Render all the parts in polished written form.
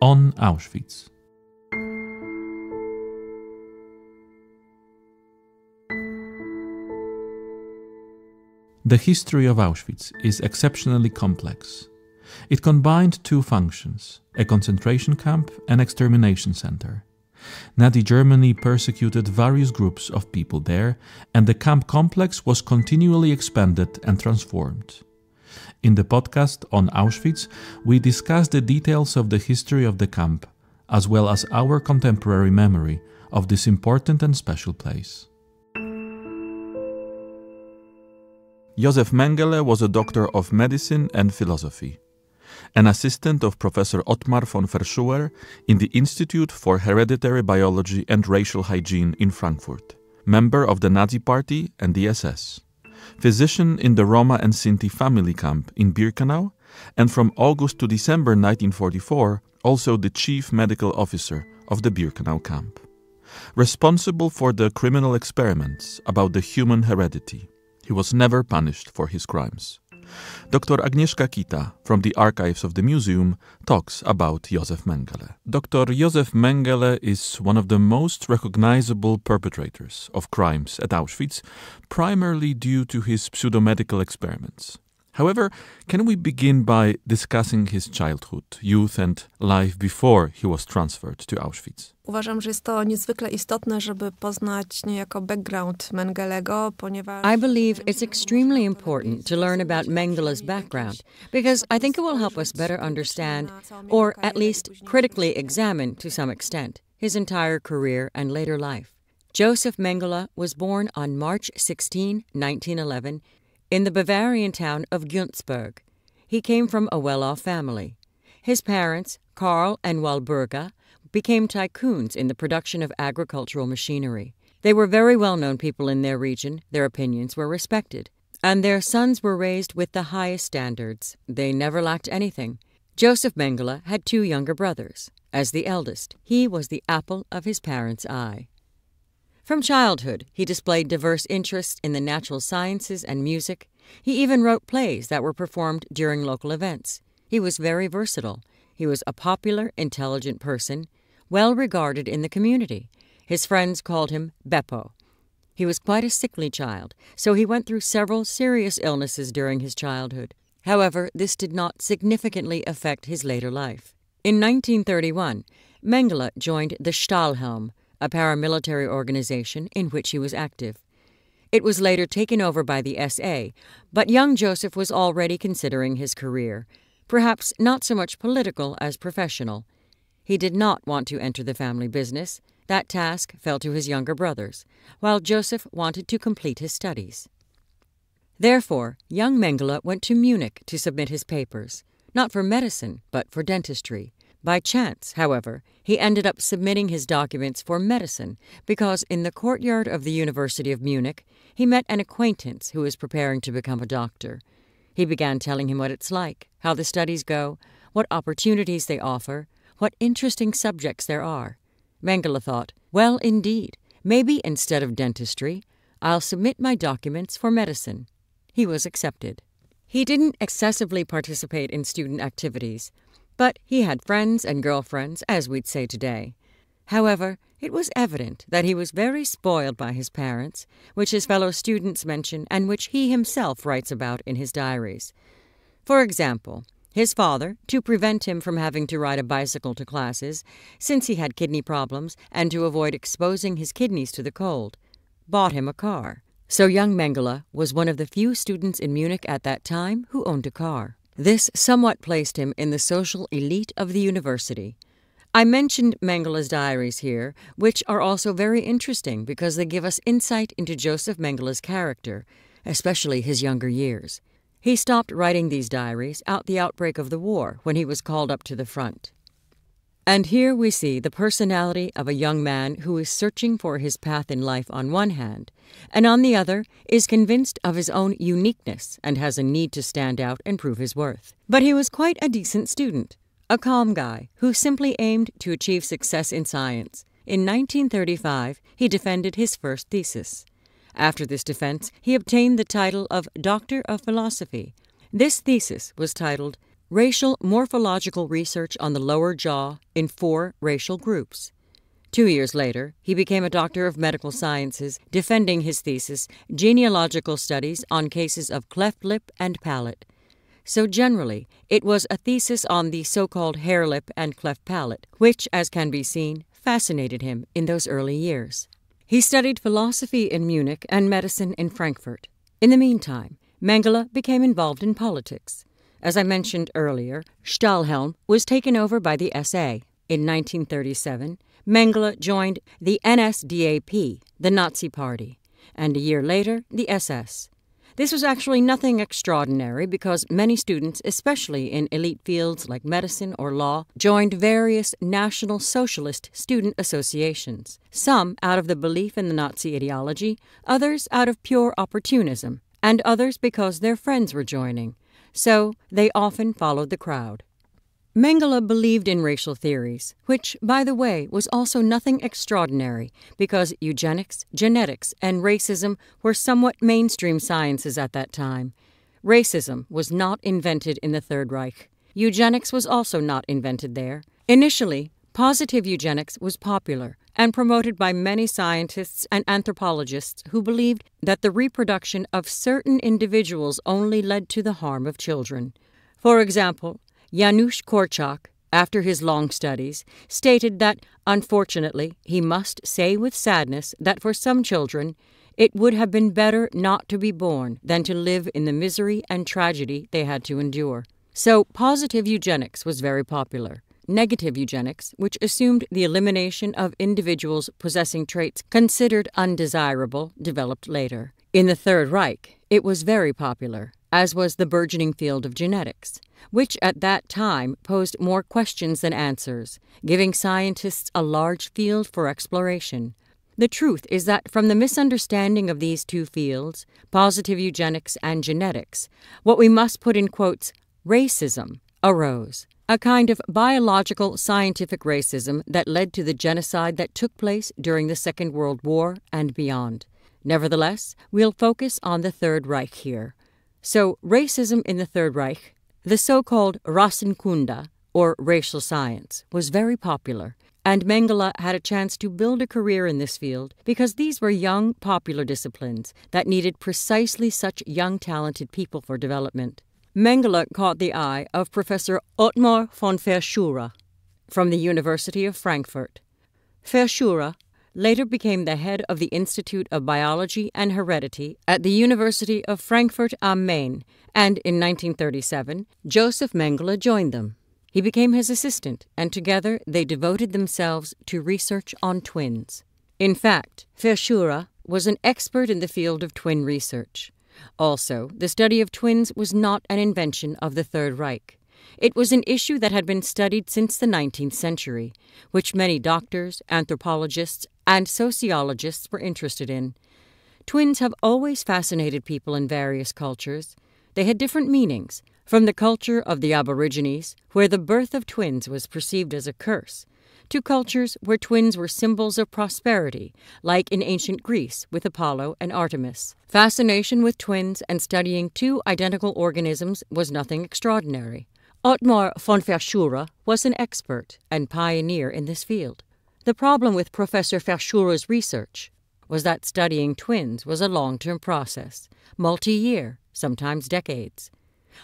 on Auschwitz. The history of Auschwitz is exceptionally complex. It combined two functions, a concentration camp and extermination center. Nazi Germany persecuted various groups of people there, and the camp complex was continually expanded and transformed. In the podcast on Auschwitz, we discuss the details of the history of the camp, as well as our contemporary memory of this important and special place. Josef Mengele was a doctor of medicine and philosophy, an assistant of Professor Otmar von Verschuer in the Institute for Hereditary Biology and Racial Hygiene in Frankfurt, member of the Nazi Party and the SS, physician in the Roma and Sinti family camp in Birkenau, and from August to December 1944, also the chief medical officer of the Birkenau camp, responsible for the criminal experiments about the human heredity. He was never punished for his crimes. Dr. Agnieszka Kita, from the archives of the museum, talks about Josef Mengele. Dr. Josef Mengele is one of the most recognizable perpetrators of crimes at Auschwitz, primarily due to his pseudomedical experiments. However, can we begin by discussing his childhood, youth and life before he was transferred to Auschwitz? Uważam, że jest to niezwykle istotne, żeby poznać niejako background Mengelego, ponieważ... I believe it's extremely important to learn about Mengele's background because I think it will help us better understand, or at least critically examine to some extent, his entire career and later life. Josef Mengele was born on March 16, 1911, in the Bavarian town of Günzburg. He came from a well-off family. His parents, Karl and Walburga, became tycoons in the production of agricultural machinery. They were very well-known people in their region, their opinions were respected, and their sons were raised with the highest standards. They never lacked anything. Josef Mengele had two younger brothers. As the eldest, he was the apple of his parents' eye. From childhood, he displayed diverse interests in the natural sciences and music. He even wrote plays that were performed during local events. He was very versatile. He was a popular, intelligent person, well regarded in the community. His friends called him Beppo. He was quite a sickly child, so he went through several serious illnesses during his childhood. However, this did not significantly affect his later life. In 1931, Mengele joined the Stahlhelm, a paramilitary organization in which he was active. It was later taken over by the SA, but young Joseph was already considering his career, perhaps not so much political as professional. He did not want to enter the family business. That task fell to his younger brothers, while Joseph wanted to complete his studies. Therefore, young Mengele went to Munich to submit his papers, not for medicine, but for dentistry. By chance, however, he ended up submitting his documents for medicine because in the courtyard of the University of Munich, he met an acquaintance who was preparing to become a doctor. He began telling him what it's like, how the studies go, what opportunities they offer, what interesting subjects there are. Mengele thought, well, indeed, maybe instead of dentistry, I'll submit my documents for medicine. He was accepted. He didn't excessively participate in student activities, but he had friends and girlfriends, as we'd say today. However, it was evident that he was very spoiled by his parents, which his fellow students mention and which he himself writes about in his diaries. For example, his father, to prevent him from having to ride a bicycle to classes, since he had kidney problems and to avoid exposing his kidneys to the cold, bought him a car. So young Mengele was one of the few students in Munich at that time who owned a car. This somewhat placed him in the social elite of the university. I mentioned Mengele's diaries here, which are also very interesting because they give us insight into Josef Mengele's character, especially his younger years. He stopped writing these diaries at the outbreak of the war when he was called up to the front. And here we see the personality of a young man who is searching for his path in life on one hand, and on the other is convinced of his own uniqueness and has a need to stand out and prove his worth. But he was quite a decent student, a calm guy who simply aimed to achieve success in science. In 1935, he defended his first thesis. After this defense, he obtained the title of Doctor of Philosophy. This thesis was titled racial morphological research on the lower jaw in 4 racial groups. 2 years later, he became a doctor of medical sciences, defending his thesis, Genealogical Studies on Cases of Cleft Lip and Palate. So generally, it was a thesis on the so-called hare lip and cleft palate, which, as can be seen, fascinated him in those early years. He studied philosophy in Munich and medicine in Frankfurt. In the meantime, Mengele became involved in politics. As I mentioned earlier, Stahlhelm was taken over by the SA. In 1937, Mengele joined the NSDAP, the Nazi Party, and a year later, the SS. This was actually nothing extraordinary because many students, especially in elite fields like medicine or law, joined various National Socialist student associations, some out of the belief in the Nazi ideology, others out of pure opportunism, and others because their friends were joining. So they often followed the crowd. Mengele believed in racial theories, which, by the way, was also nothing extraordinary because eugenics, genetics, and racism were somewhat mainstream sciences at that time. Racism was not invented in the Third Reich. Eugenics was also not invented there. Initially, positive eugenics was popular and promoted by many scientists and anthropologists who believed that the reproduction of certain individuals only led to the harm of children. For example, Janusz Korczak, after his long studies, stated that, unfortunately, he must say with sadness that for some children, it would have been better not to be born than to live in the misery and tragedy they had to endure. So positive eugenics was very popular. Negative eugenics, which assumed the elimination of individuals possessing traits considered undesirable, developed later. In the Third Reich, it was very popular, as was the burgeoning field of genetics, which at that time posed more questions than answers, giving scientists a large field for exploration. The truth is that from the misunderstanding of these two fields, positive eugenics and genetics, what we must put in quotes, racism, arose. A kind of biological scientific racism that led to the genocide that took place during the Second World War and beyond. Nevertheless, we'll focus on the Third Reich here. So, racism in the Third Reich, the so-called Rassenkunde, or racial science, was very popular, and Mengele had a chance to build a career in this field because these were young, popular disciplines that needed precisely such young, talented people for development. Mengele caught the eye of Professor Otmar von Verschuer from the University of Frankfurt. Verschuer later became the head of the Institute of Biology and Heredity at the University of Frankfurt am Main, and in 1937, Josef Mengele joined them. He became his assistant, and together they devoted themselves to research on twins. In fact, Verschuer was an expert in the field of twin research. Also, the study of twins was not an invention of the Third Reich. It was an issue that had been studied since the 19th century, which many doctors, anthropologists, and sociologists were interested in. Twins have always fascinated people in various cultures. They had different meanings, from the culture of the Aborigines, where the birth of twins was perceived as a curse, to cultures where twins were symbols of prosperity, like in ancient Greece with Apollo and Artemis. Fascination with twins and studying two identical organisms was nothing extraordinary. Otmar von Verschuer was an expert and pioneer in this field. The problem with Professor Verschuer's research was that studying twins was a long-term process, multi-year, sometimes decades.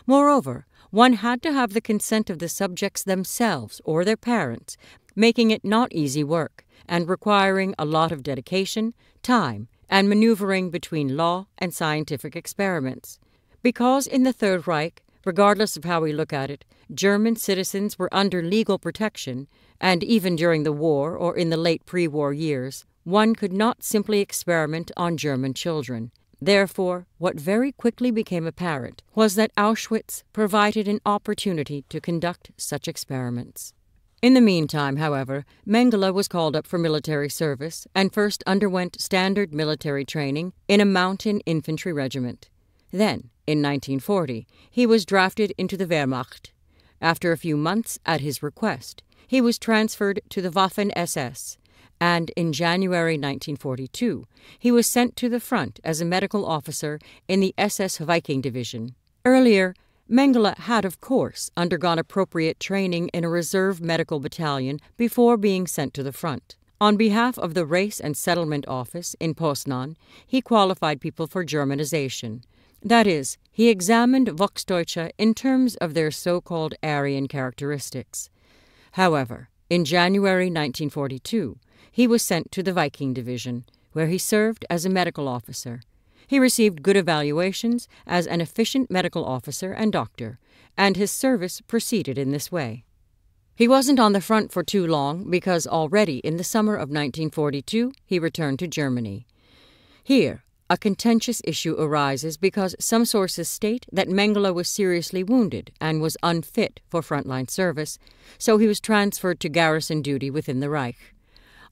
Moreover, one had to have the consent of the subjects themselves or their parents, making it not easy work and requiring a lot of dedication, time, and maneuvering between law and scientific experiments. Because in the Third Reich, regardless of how we look at it, German citizens were under legal protection, and even during the war or in the late pre-war years, one could not simply experiment on German children. Therefore, what very quickly became apparent was that Auschwitz provided an opportunity to conduct such experiments. In the meantime, however, Mengele was called up for military service and first underwent standard military training in a mountain infantry regiment. Then, in 1940, he was drafted into the Wehrmacht. After a few months, at his request, he was transferred to the Waffen-SS, and in January 1942, he was sent to the front as a medical officer in the SS Viking Division. Earlier, Mengele had, of course, undergone appropriate training in a reserve medical battalion before being sent to the front. On behalf of the Race and Settlement Office in Poznan, he qualified people for Germanization. That is, he examined Volksdeutsche in terms of their so-called Aryan characteristics. However, in January 1942, he was sent to the Viking Division, where he served as a medical officer. He received good evaluations as an efficient medical officer and doctor, and his service proceeded in this way. He wasn't on the front for too long because already in the summer of 1942 he returned to Germany. Here, a contentious issue arises because some sources state that Mengele was seriously wounded and was unfit for frontline service, so he was transferred to garrison duty within the Reich.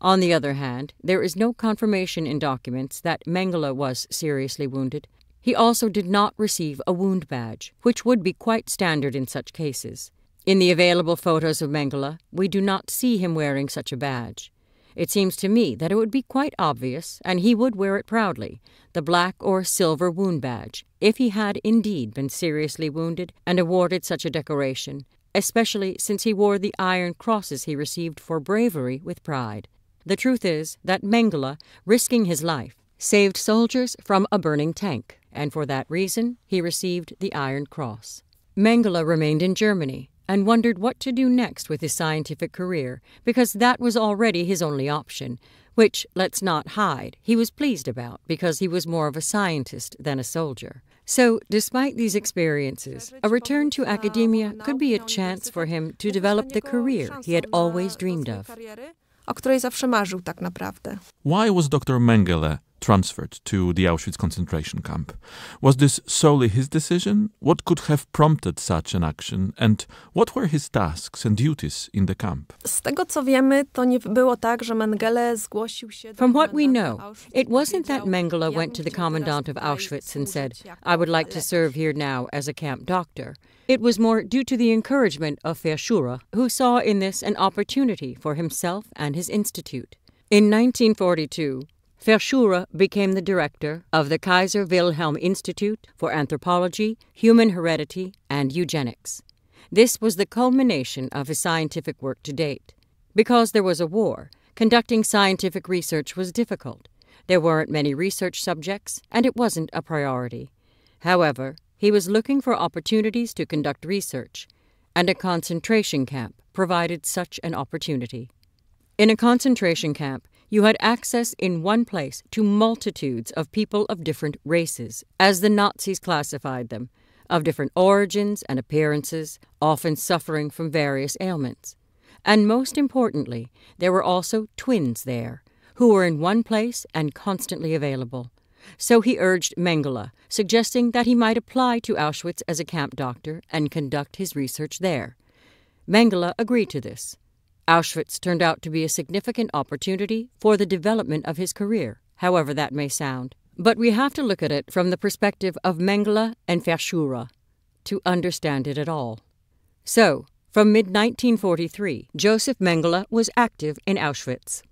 On the other hand, there is no confirmation in documents that Mengele was seriously wounded. He also did not receive a wound badge, which would be quite standard in such cases. In the available photos of Mengele, we do not see him wearing such a badge. It seems to me that it would be quite obvious, and he would wear it proudly, the black or silver wound badge, if he had indeed been seriously wounded and awarded such a decoration, especially since he wore the iron crosses he received for bravery with pride. The truth is that Mengele, risking his life, saved soldiers from a burning tank, and for that reason he received the Iron Cross. Mengele remained in Germany and wondered what to do next with his scientific career, because that was already his only option, which, let's not hide, he was pleased about because he was more of a scientist than a soldier. So, despite these experiences, a return to academia could be a chance for him to develop the career he had always dreamed of. O której zawsze marzył tak naprawdę. Why was Dr. Mengele transferred to the Auschwitz concentration camp? Was this solely his decision? What could have prompted such an action? And what were his tasks and duties in the camp? Z tego co wiemy, to nie było tak, że Mengele zgłosił się do From what we know, it wasn't that Mengele went to the commandant of Auschwitz and said, "I would like to serve here now as a camp doctor." It was more due to the encouragement of Verschuer, who saw in this an opportunity for himself and his institute. In 1942, Verschuer became the director of the Kaiser Wilhelm Institute for Anthropology, Human Heredity, and Eugenics. This was the culmination of his scientific work to date. Because there was a war, conducting scientific research was difficult. There weren't many research subjects, and it wasn't a priority. However, he was looking for opportunities to conduct research, and a concentration camp provided such an opportunity. In a concentration camp, you had access in one place to multitudes of people of different races, as the Nazis classified them, of different origins and appearances, often suffering from various ailments. And most importantly, there were also twins there, who were in one place and constantly available. So he urged Mengele, suggesting that he might apply to Auschwitz as a camp doctor and conduct his research there. Mengele agreed to this. Auschwitz turned out to be a significant opportunity for the development of his career, however that may sound. But we have to look at it from the perspective of Mengele and Verschuer to understand it at all. So, from mid-1943, Josef Mengele was active in Auschwitz.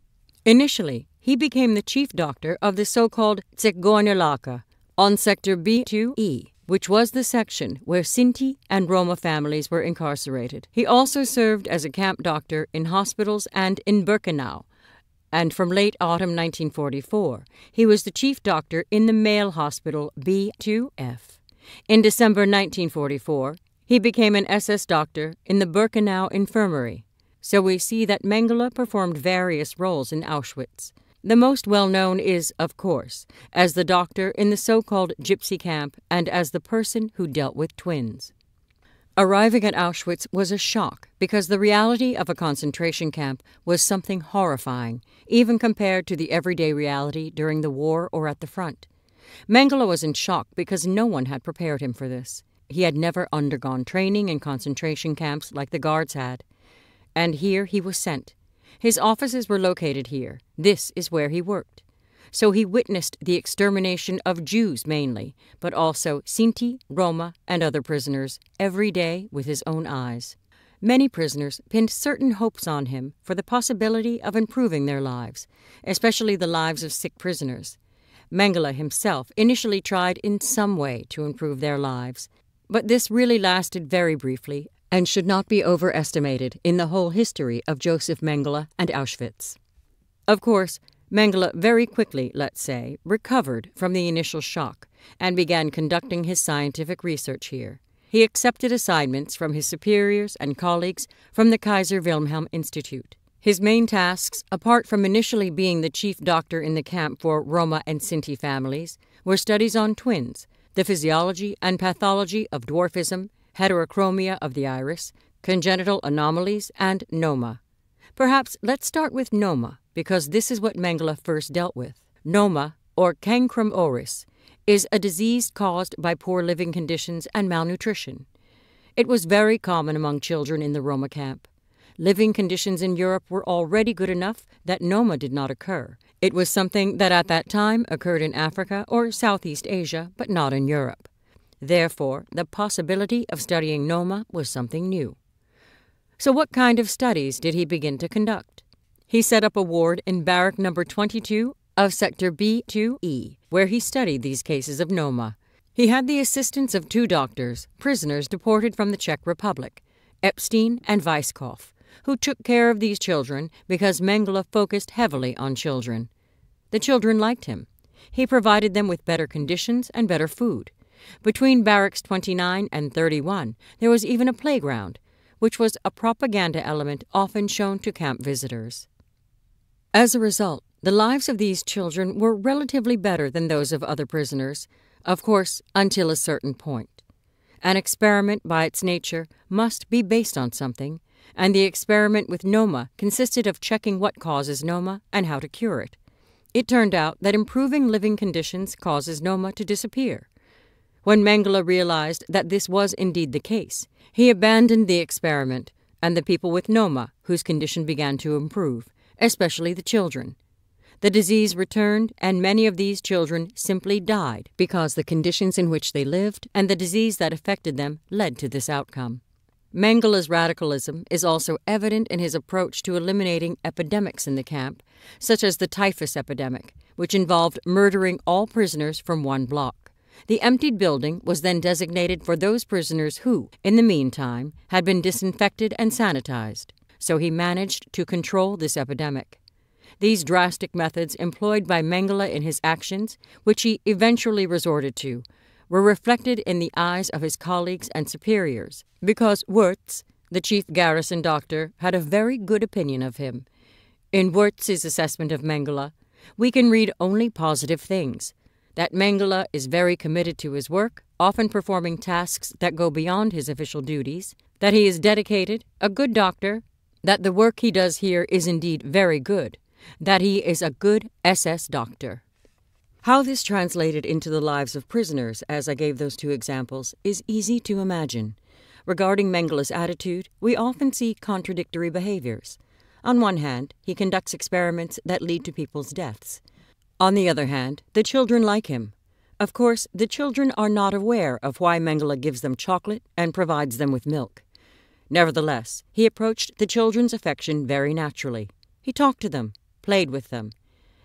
Initially, he became the chief doctor of the so-called Zigeunerlager on Sector B2E, which was the section where Sinti and Roma families were incarcerated. He also served as a camp doctor in hospitals and in Birkenau, and from late autumn 1944, he was the chief doctor in the male hospital B2F. In December 1944, he became an SS doctor in the Birkenau infirmary. So we see that Mengele performed various roles in Auschwitz. The most well-known is, of course, as the doctor in the so-called gypsy camp and as the person who dealt with twins. Arriving at Auschwitz was a shock because the reality of a concentration camp was something horrifying, even compared to the everyday reality during the war or at the front. Mengele was in shock because no one had prepared him for this. He had never undergone training in concentration camps like the guards had. And here he was sent. His offices were located here. This is where he worked. So he witnessed the extermination of Jews mainly, but also Sinti, Roma, and other prisoners every day with his own eyes. Many prisoners pinned certain hopes on him for the possibility of improving their lives, especially the lives of sick prisoners. Mengele himself initially tried in some way to improve their lives. But this really lasted very briefly and should not be overestimated in the whole history of Josef Mengele and Auschwitz. Of course, Mengele very quickly, let's say, recovered from the initial shock and began conducting his scientific research here. He accepted assignments from his superiors and colleagues from the Kaiser Wilhelm Institute. His main tasks, apart from initially being the chief doctor in the camp for Roma and Sinti families, were studies on twins, the physiology and pathology of dwarfism, heterochromia of the iris, congenital anomalies, and noma. Perhaps let's start with noma, because this is what Mengele first dealt with. Noma, or cancrum oris, is a disease caused by poor living conditions and malnutrition. It was very common among children in the Roma camp. Living conditions in Europe were already good enough that noma did not occur. It was something that at that time occurred in Africa or Southeast Asia, but not in Europe. Therefore, the possibility of studying noma was something new. So what kind of studies did he begin to conduct? He set up a ward in barrack number 22 of Sector B2E, where he studied these cases of noma. He had the assistance of 2 doctors, prisoners deported from the Czech Republic, Epstein and Weisskopf, who took care of these children because Mengele focused heavily on children. The children liked him. He provided them with better conditions and better food. Between barracks 29 and 31, there was even a playground, which was a propaganda element often shown to camp visitors. As a result, the lives of these children were relatively better than those of other prisoners, of course, until a certain point. An experiment, by its nature, must be based on something, and the experiment with noma consisted of checking what causes noma and how to cure it. It turned out that improving living conditions causes noma to disappear. When Mengele realized that this was indeed the case, he abandoned the experiment and the people with noma, whose condition began to improve, especially the children. The disease returned, and many of these children simply died because the conditions in which they lived and the disease that affected them led to this outcome. Mengele's radicalism is also evident in his approach to eliminating epidemics in the camp, such as the typhus epidemic, which involved murdering all prisoners from one block. The emptied building was then designated for those prisoners who, in the meantime, had been disinfected and sanitized, so he managed to control this epidemic. These drastic methods employed by Mengele in his actions, which he eventually resorted to, were reflected in the eyes of his colleagues and superiors, because Wurtz, the chief garrison doctor, had a very good opinion of him. In Wurtz's assessment of Mengele, we can read only positive things: that Mengele is very committed to his work, often performing tasks that go beyond his official duties, that he is dedicated, a good doctor, that the work he does here is indeed very good, that he is a good SS doctor. How this translated into the lives of prisoners, as I gave those 2 examples, is easy to imagine. Regarding Mengele's attitude, we often see contradictory behaviors. On one hand, he conducts experiments that lead to people's deaths. On the other hand, the children like him. Of course, the children are not aware of why Mengele gives them chocolate and provides them with milk. Nevertheless, he approached the children's affection very naturally. He talked to them, played with them.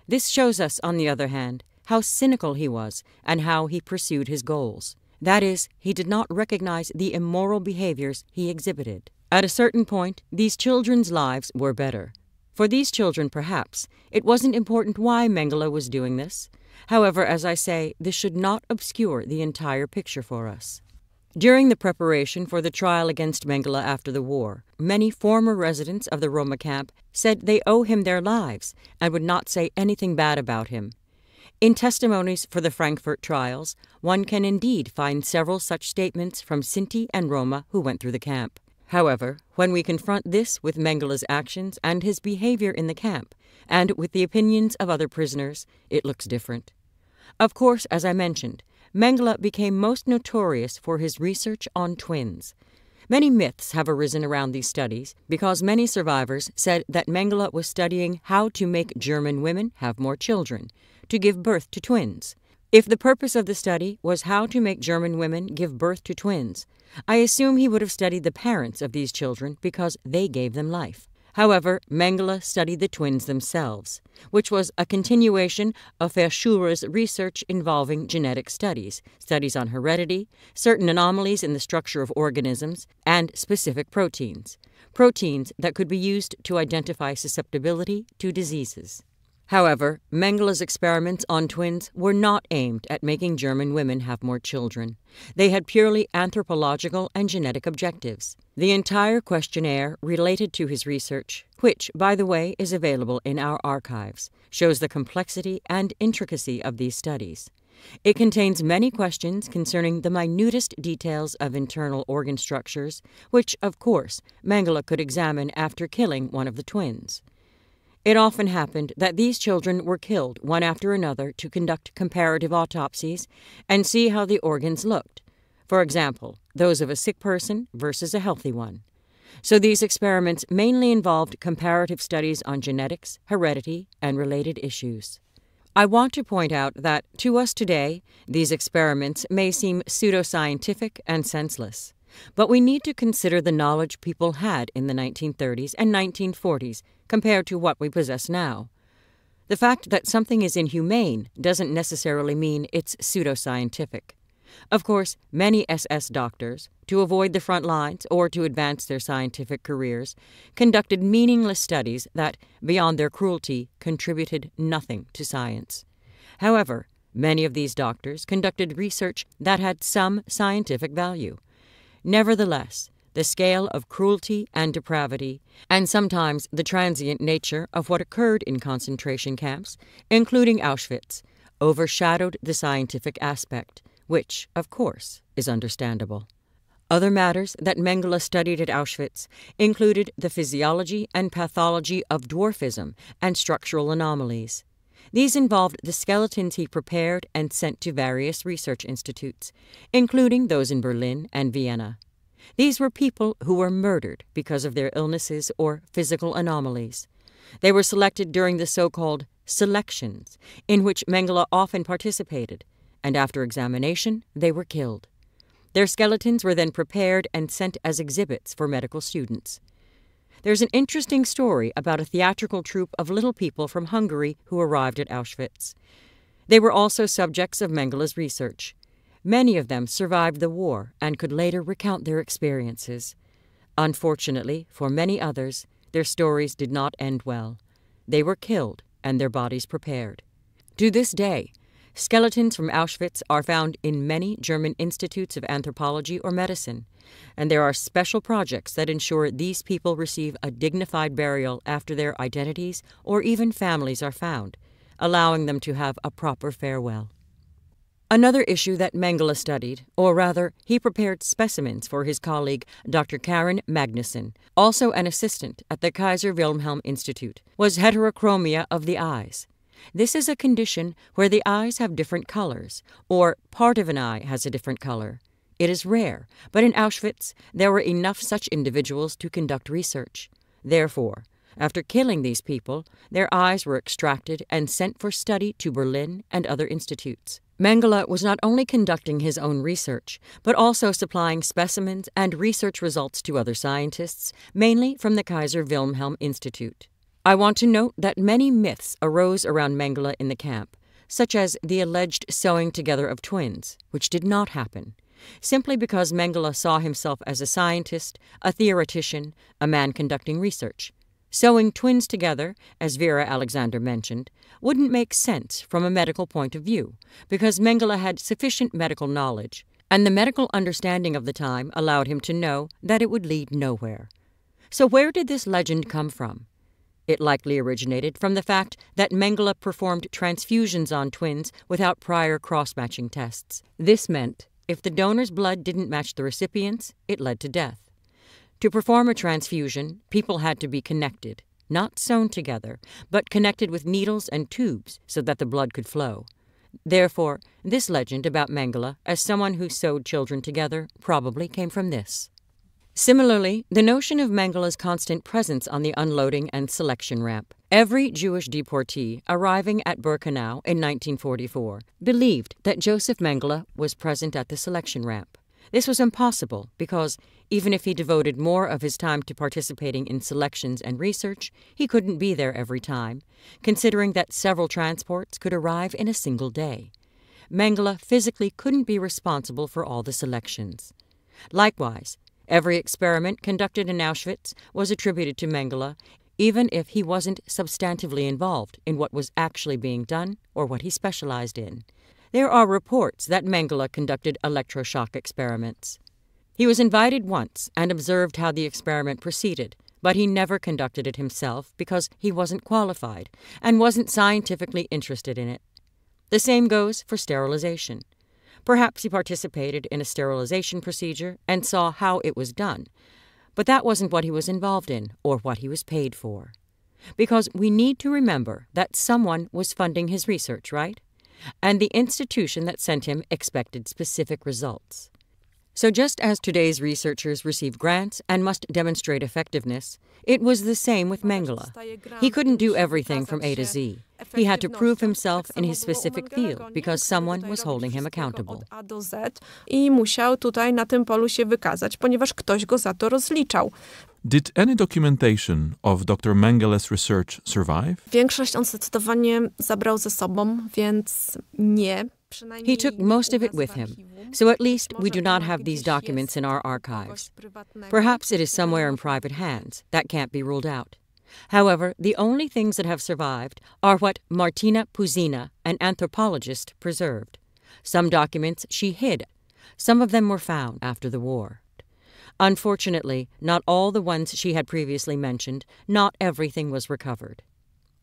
This shows us, on the other hand, how cynical he was and how he pursued his goals. That is, he did not recognize the immoral behaviors he exhibited. At a certain point, these children's lives were better. For these children, perhaps, it wasn't important why Mengele was doing this. However, as I say, this should not obscure the entire picture for us. During the preparation for the trial against Mengele after the war, many former residents of the Roma camp said they owe him their lives and would not say anything bad about him. In testimonies for the Frankfurt trials, one can indeed find several such statements from Sinti and Roma who went through the camp. However, when we confront this with Mengele's actions and his behavior in the camp, and with the opinions of other prisoners, it looks different. Of course, as I mentioned, Mengele became most notorious for his research on twins. Many myths have arisen around these studies because many survivors said that Mengele was studying how to make German women have more children, to give birth to twins. If the purpose of the study was how to make German women give birth to twins, I assume he would have studied the parents of these children because they gave them life. However, Mengele studied the twins themselves, which was a continuation of Verschuer's research involving genetic studies, studies on heredity, certain anomalies in the structure of organisms, and specific proteins that could be used to identify susceptibility to diseases. However, Mengele's experiments on twins were not aimed at making German women have more children. They had purely anthropological and genetic objectives. The entire questionnaire related to his research, which, by the way, is available in our archives, shows the complexity and intricacy of these studies. It contains many questions concerning the minutest details of internal organ structures, which, of course, Mengele could examine after killing one of the twins. It often happened that these children were killed one after another to conduct comparative autopsies and see how the organs looked. For example, those of a sick person versus a healthy one. So these experiments mainly involved comparative studies on genetics, heredity, and related issues. I want to point out that, to us today, these experiments may seem pseudoscientific and senseless. But we need to consider the knowledge people had in the 1930s and 1940s compared to what we possess now. The fact that something is inhumane doesn't necessarily mean it's pseudoscientific. Of course, many SS doctors, to avoid the front lines or to advance their scientific careers, conducted meaningless studies that, beyond their cruelty, contributed nothing to science. However, many of these doctors conducted research that had some scientific value. Nevertheless, the scale of cruelty and depravity, and sometimes the transient nature of what occurred in concentration camps, including Auschwitz, overshadowed the scientific aspect, which, of course, is understandable. Other matters that Mengele studied at Auschwitz included the physiology and pathology of dwarfism and structural anomalies. These involved the skeletons he prepared and sent to various research institutes, including those in Berlin and Vienna. These were people who were murdered because of their illnesses or physical anomalies. They were selected during the so-called selections, in which Mengele often participated, and after examination, they were killed. Their skeletons were then prepared and sent as exhibits for medical students. There's an interesting story about a theatrical troupe of little people from Hungary who arrived at Auschwitz. They were also subjects of Mengele's research. Many of them survived the war and could later recount their experiences. Unfortunately, for many others, their stories did not end well. They were killed and their bodies prepared. To this day, skeletons from Auschwitz are found in many German institutes of anthropology or medicine, and there are special projects that ensure these people receive a dignified burial after their identities or even families are found, allowing them to have a proper farewell. Another issue that Mengele studied, or rather, he prepared specimens for his colleague Dr. Karen Magnussen, also an assistant at the Kaiser Wilhelm Institute, was heterochromia of the eyes. This is a condition where the eyes have different colors, or part of an eye has a different color. It is rare, but in Auschwitz there were enough such individuals to conduct research. Therefore, after killing these people, their eyes were extracted and sent for study to Berlin and other institutes. Mengele was not only conducting his own research, but also supplying specimens and research results to other scientists, mainly from the Kaiser Wilhelm Institute. I want to note that many myths arose around Mengele in the camp, such as the alleged sewing together of twins, which did not happen, simply because Mengele saw himself as a scientist, a theoretician, a man conducting research. Sewing twins together, as Vera Alexander mentioned, wouldn't make sense from a medical point of view, because Mengele had sufficient medical knowledge, and the medical understanding of the time allowed him to know that it would lead nowhere. So where did this legend come from? It likely originated from the fact that Mengele performed transfusions on twins without prior cross-matching tests. This meant if the donor's blood didn't match the recipient's, it led to death. To perform a transfusion, people had to be connected, not sewn together, but connected with needles and tubes so that the blood could flow. Therefore, this legend about Mengele as someone who sewed children together probably came from this. Similarly, the notion of Mengele's constant presence on the unloading and selection ramp. Every Jewish deportee arriving at Birkenau in 1944 believed that Josef Mengele was present at the selection ramp. This was impossible because, even if he devoted more of his time to participating in selections and research, he couldn't be there every time, considering that several transports could arrive in a single day. Mengele physically couldn't be responsible for all the selections. Likewise, every experiment conducted in Auschwitz was attributed to Mengele, even if he wasn't substantively involved in what was actually being done or what he specialized in. There are reports that Mengele conducted electroshock experiments. He was invited once and observed how the experiment proceeded, but he never conducted it himself because he wasn't qualified and wasn't scientifically interested in it. The same goes for sterilization. Perhaps he participated in a sterilization procedure and saw how it was done, but that wasn't what he was involved in or what he was paid for. Because we need to remember that someone was funding his research, right? And the institution that sent him expected specific results. So just as today's researchers receive grants and must demonstrate effectiveness, it was the same with Mengele. He couldn't do everything from A to Z. He had to prove himself in his specific field because someone was holding him accountable. I musiał tutaj na tym polu się wykazać, ponieważ ktoś go za to rozliczał. Did any documentation of Dr. Mengele's research survive? Większość on zdecydowanie zabrał ze sobą, więc nie. He took most of it with him, so at least we do not have these documents in our archives. Perhaps it is somewhere in private hands. That can't be ruled out. However, the only things that have survived are what Martina Puzina, an anthropologist, preserved. Some documents she hid. Some of them were found after the war. Unfortunately, not all the ones she had previously mentioned, not everything was recovered.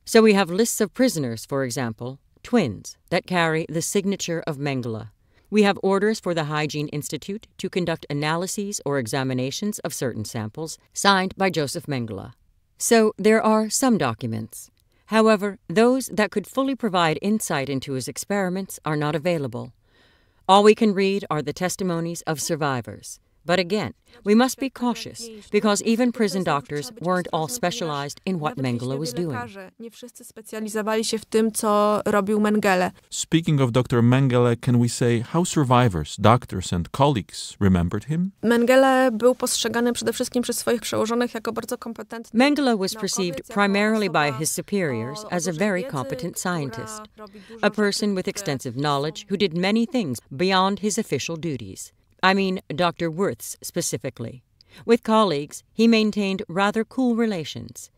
So we have lists of prisoners, for example, twins, that carry the signature of Mengele. We have orders for the Hygiene Institute to conduct analyses or examinations of certain samples, signed by Josef Mengele. So there are some documents. However, those that could fully provide insight into his experiments are not available. All we can read are the testimonies of survivors. But again, we must be cautious because even prison doctors weren't all specialized in what Mengele was doing. Nie wszyscy specjalizowali się w tym, co robił Mengele. Speaking of Dr. Mengele, can we say how survivors, doctors and colleagues remembered him? Mengele był postrzegany przede wszystkim przez swoich przełożonych jako bardzo kompetentny. Mengele was perceived primarily by his superiors as a very competent scientist, a person with extensive knowledge who did many things beyond his official duties. I mean Dr. Wirth's specifically. With colleagues, he maintained rather cool relations.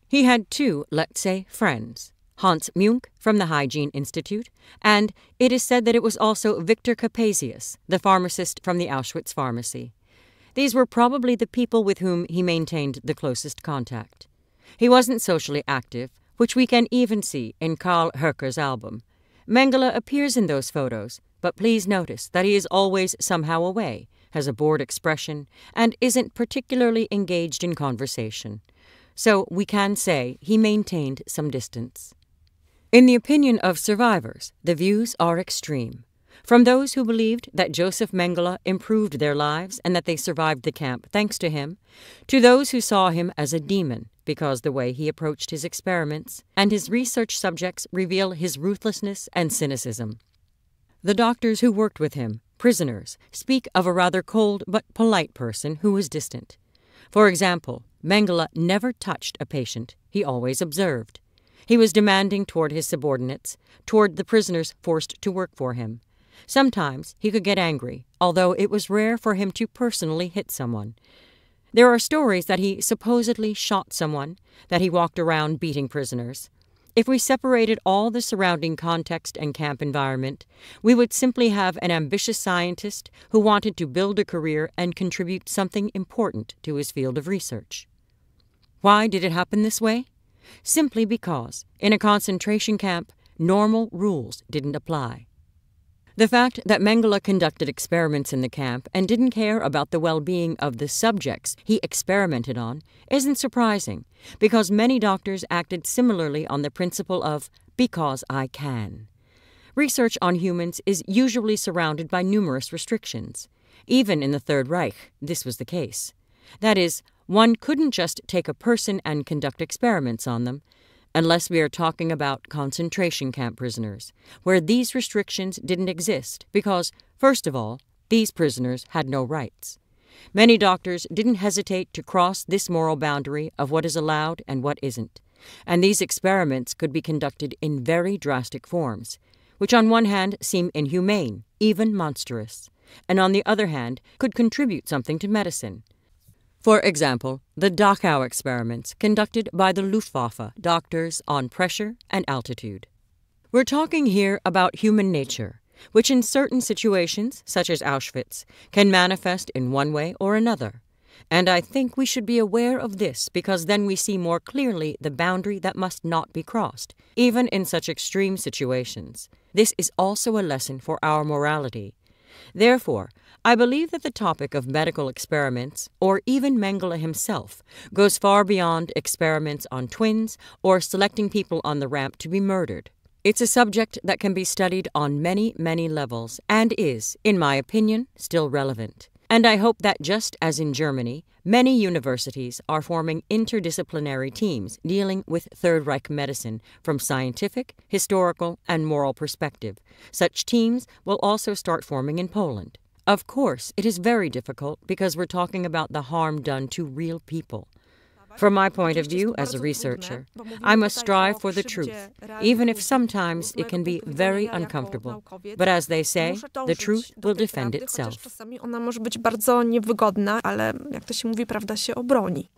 He had two, let's say, friends, Hans Munk from the Hygiene Institute, and it is said that it was also Victor Capesius, the pharmacist from the Auschwitz pharmacy. These were probably the people with whom he maintained the closest contact. He wasn't socially active, which we can even see in Karl Herker's album. Mengele appears in those photos, but please notice that he is always somehow away, has a bored expression, and isn't particularly engaged in conversation. So we can say he maintained some distance. In the opinion of survivors, the views are extreme. From those who believed that Josef Mengele improved their lives and that they survived the camp thanks to him, to those who saw him as a demon because the way he approached his experiments and his research subjects reveal his ruthlessness and cynicism. The doctors who worked with him, prisoners, speak of a rather cold but polite person who was distant. For example, Mengele never touched a patient. He always observed. He was demanding toward his subordinates, toward the prisoners forced to work for him. Sometimes he could get angry, although it was rare for him to personally hit someone. There are stories that he supposedly shot someone, that he walked around beating prisoners. If we separated all the surrounding context and camp environment, we would simply have an ambitious scientist who wanted to build a career and contribute something important to his field of research. Why did it happen this way? Simply because, in a concentration camp, normal rules didn't apply. The fact that Mengele conducted experiments in the camp and didn't care about the well-being of the subjects he experimented on isn't surprising, because many doctors acted similarly on the principle of because I can. Research on humans is usually surrounded by numerous restrictions. Even in the Third Reich, this was the case. That is, one couldn't just take a person and conduct experiments on them, unless we are talking about concentration camp prisoners, where these restrictions didn't exist because, first of all, These prisoners had no rights. Many doctors didn't hesitate to cross this moral boundary of what is allowed and what isn't, and these experiments could be conducted in very drastic forms, which on one hand seem inhumane, even monstrous, and on the other hand could contribute something to medicine. For example, the Dachau experiments conducted by the Luftwaffe doctors on pressure and altitude. We're talking here about human nature, which in certain situations, such as Auschwitz, can manifest in one way or another. And I think we should be aware of this because then we see more clearly the boundary that must not be crossed, even in such extreme situations. This is also a lesson for our morality. Therefore, I believe that the topic of medical experiments, or even Mengele himself, goes far beyond experiments on twins or selecting people on the ramp to be murdered. It's a subject that can be studied on many, many levels and is, in my opinion, still relevant. And I hope that just as in Germany, many universities are forming interdisciplinary teams dealing with Third Reich medicine from scientific, historical, and moral perspective. Such teams will also start forming in Poland. Of course, it is very difficult because we're talking about the harm done to real people. From my point of view as a researcher, I must strive for the truth, even if sometimes it can be very uncomfortable. But as they say, the truth will defend itself.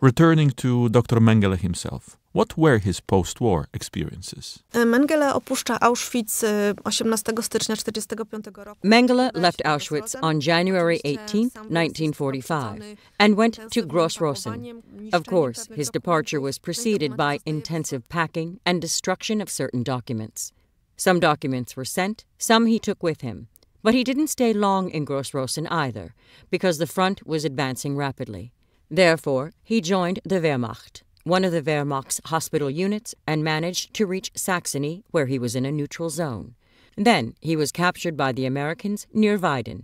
Returning to Dr. Mengele himself, what were his post-war experiences? Mengele opuszcza Auschwitz 18 stycznia 1945 roku. Mengele left Auschwitz on January 18, 1945, and went to Gross-Rosen. Of course, his departure was preceded by intensive packing and destruction of certain documents. Some documents were sent, some he took with him. But he didn't stay long in Gross-Rosen either, because the front was advancing rapidly. Therefore, he joined the Wehrmacht, one of the Wehrmacht's hospital units, and managed to reach Saxony, where he was in a neutral zone. Then he was captured by the Americans near Weiden.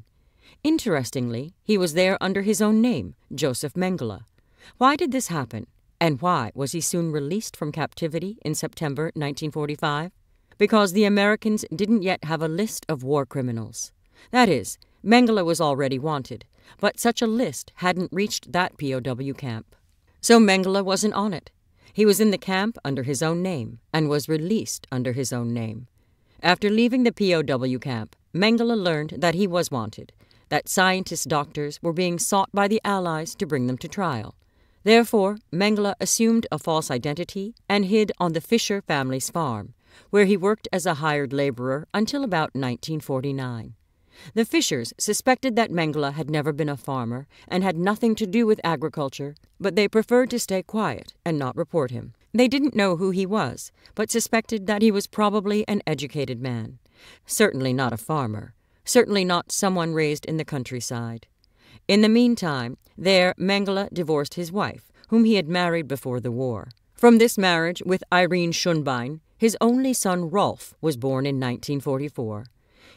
Interestingly, he was there under his own name, Josef Mengele. Why did this happen? And why was he soon released from captivity in September 1945? Because the Americans didn't yet have a list of war criminals. That is, Mengele was already wanted, but such a list hadn't reached that POW camp. So Mengele wasn't on it. He was in the camp under his own name and was released under his own name. After leaving the POW camp, Mengele learned that he was wanted, that scientist doctors were being sought by the Allies to bring them to trial. Therefore, Mengele assumed a false identity and hid on the Fischer family's farm, where he worked as a hired laborer until about 1949. The Fischers suspected that Mengele had never been a farmer and had nothing to do with agriculture, but they preferred to stay quiet and not report him. They didn't know who he was, but suspected that he was probably an educated man. Certainly not a farmer. Certainly not someone raised in the countryside. In the meantime, there Mengele divorced his wife, whom he had married before the war. From this marriage with Irene Schönbein, his only son Rolf was born in 1944.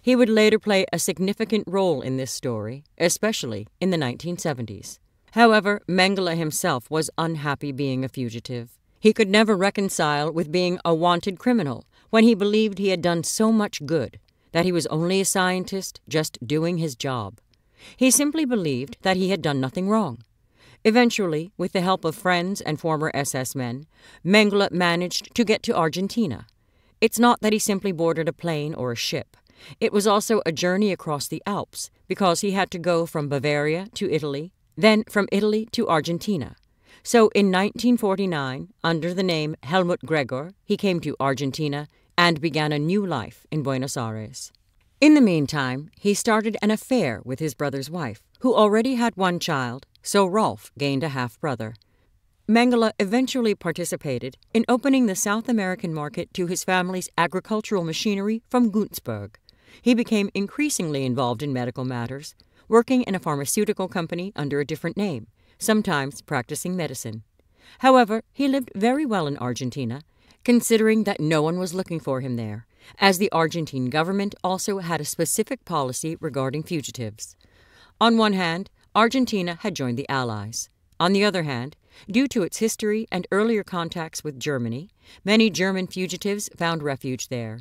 He would later play a significant role in this story, especially in the 1970s. However, Mengele himself was unhappy being a fugitive. He could never reconcile with being a wanted criminal when he believed he had done so much good, that he was only a scientist just doing his job. He simply believed that he had done nothing wrong. Eventually, with the help of friends and former SS men, Mengele managed to get to Argentina. It's not that he simply boarded a plane or a ship. It was also a journey across the Alps, because he had to go from Bavaria to Italy, then from Italy to Argentina. So in 1949, under the name Helmut Gregor, he came to Argentina and began a new life in Buenos Aires. In the meantime, he started an affair with his brother's wife, who already had one child, so Rolf gained a half-brother. Mengele eventually participated in opening the South American market to his family's agricultural machinery from Günzburg. He became increasingly involved in medical matters, working in a pharmaceutical company under a different name, sometimes practicing medicine. However, he lived very well in Argentina, considering that no one was looking for him there, as the Argentine government also had a specific policy regarding fugitives. On one hand, Argentina had joined the Allies. On the other hand, due to its history and earlier contacts with Germany, many German fugitives found refuge there.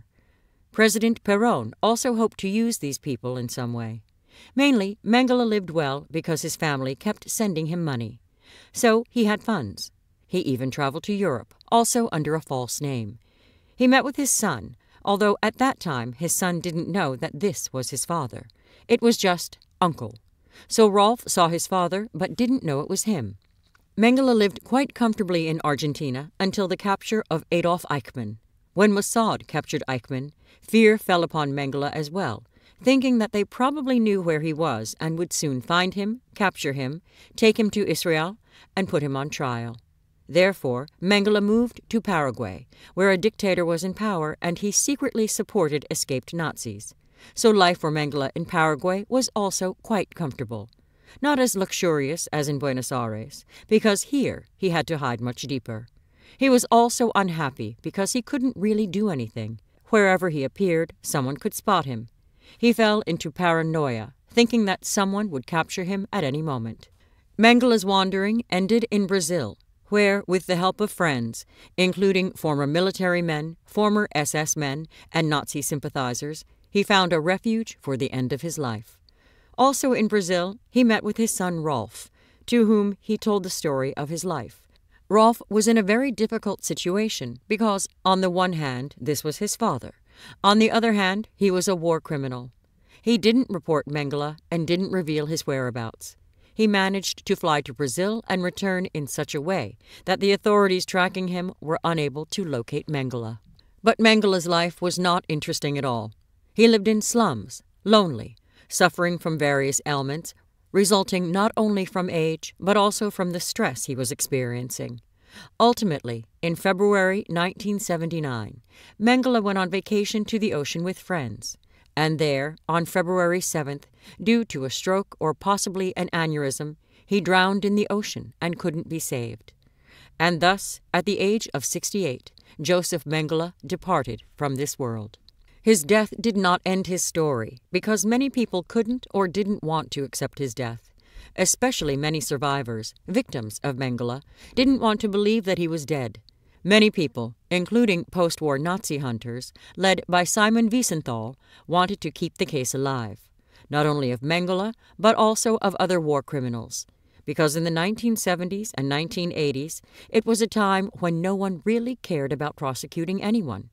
President Perón also hoped to use these people in some way. Mainly, Mengele lived well because his family kept sending him money. So he had funds. He even traveled to Europe, also under a false name. He met with his son, although at that time his son didn't know that this was his father. It was just uncle. So Rolf saw his father but didn't know it was him. Mengele lived quite comfortably in Argentina until the capture of Adolf Eichmann. When Mossad captured Eichmann, fear fell upon Mengele as well, thinking that they probably knew where he was and would soon find him, capture him, take him to Israel, and put him on trial. Therefore, Mengele moved to Paraguay, where a dictator was in power and he secretly supported escaped Nazis. So life for Mengele in Paraguay was also quite comfortable. Not as luxurious as in Buenos Aires, because here he had to hide much deeper. He was also unhappy because he couldn't really do anything. Wherever he appeared, someone could spot him. He fell into paranoia, thinking that someone would capture him at any moment. Mengele's wandering ended in Brazil, where, with the help of friends, including former military men, former SS men, and Nazi sympathizers, he found a refuge for the end of his life. Also in Brazil, he met with his son Rolf, to whom he told the story of his life. Rolf was in a very difficult situation because, on the one hand, this was his father. On the other hand, he was a war criminal. He didn't report Mengele and didn't reveal his whereabouts. He managed to fly to Brazil and return in such a way that the authorities tracking him were unable to locate Mengele. But Mengele's life was not interesting at all. He lived in slums, lonely, suffering from various ailments, resulting not only from age, but also from the stress he was experiencing. Ultimately, in February 1979, Mengele went on vacation to the ocean with friends. And there, on February 7th, due to a stroke or possibly an aneurysm, he drowned in the ocean and couldn't be saved. And thus, at the age of 68, Josef Mengele departed from this world. His death did not end his story, because many people couldn't or didn't want to accept his death. Especially many survivors, victims of Mengele, didn't want to believe that he was dead. Many people, including post-war Nazi hunters, led by Simon Wiesenthal, wanted to keep the case alive, not only of Mengele, but also of other war criminals. Because in the 1970s and 1980s, it was a time when no one really cared about prosecuting anyone.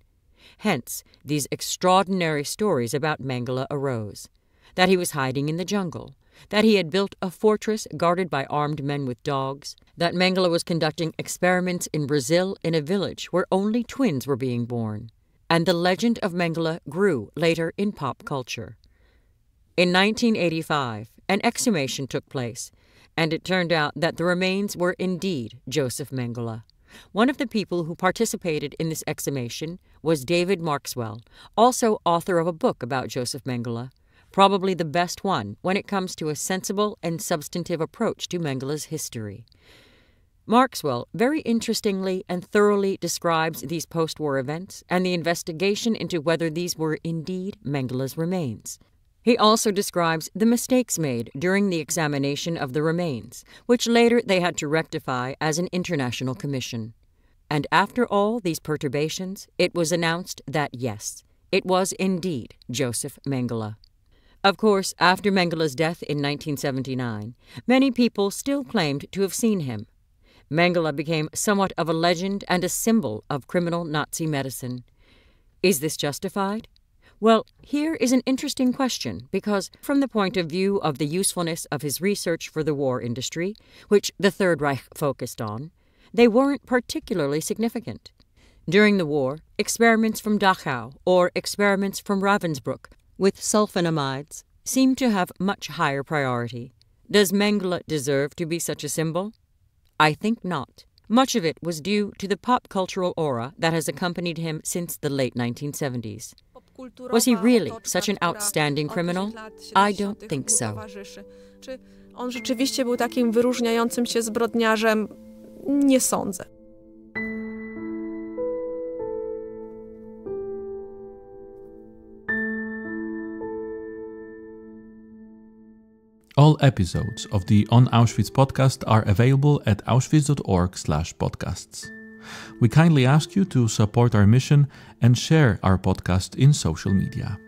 Hence, these extraordinary stories about Mengele arose. That he was hiding in the jungle, that he had built a fortress guarded by armed men with dogs, that Mengele was conducting experiments in Brazil in a village where only twins were being born. And the legend of Mengele grew later in pop culture. In 1985, an exhumation took place, and it turned out that the remains were indeed Josef Mengele. One of the people who participated in this exhumation was David Marxwell, also author of a book about Josef Mengele, probably the best one when it comes to a sensible and substantive approach to Mengele's history. Marxwell very interestingly and thoroughly describes these post-war events and the investigation into whether these were indeed Mengele's remains. He also describes the mistakes made during the examination of the remains, which later they had to rectify as an international commission. And after all these perturbations, it was announced that yes, it was indeed Josef Mengele. Of course, after Mengele's death in 1979, many people still claimed to have seen him. Mengele became somewhat of a legend and a symbol of criminal Nazi medicine. Is this justified? Well, here is an interesting question because, from the point of view of the usefulness of his research for the war industry, which the Third Reich focused on, they weren't particularly significant. During the war, experiments from Dachau or experiments from Ravensbrück with sulfonamides seemed to have much higher priority. Does Mengele deserve to be such a symbol? I think not. Much of it was due to the pop cultural aura that has accompanied him since the late 1970s. Was he really such an outstanding criminal? I don't think so. Czy on rzeczywiście był takim wyróżniającym się zbrodniarzem? Nie sądzę. All episodes of the On Auschwitz podcast are available at auschwitz.org/podcasts. We kindly ask you to support our mission and share our podcast in social media.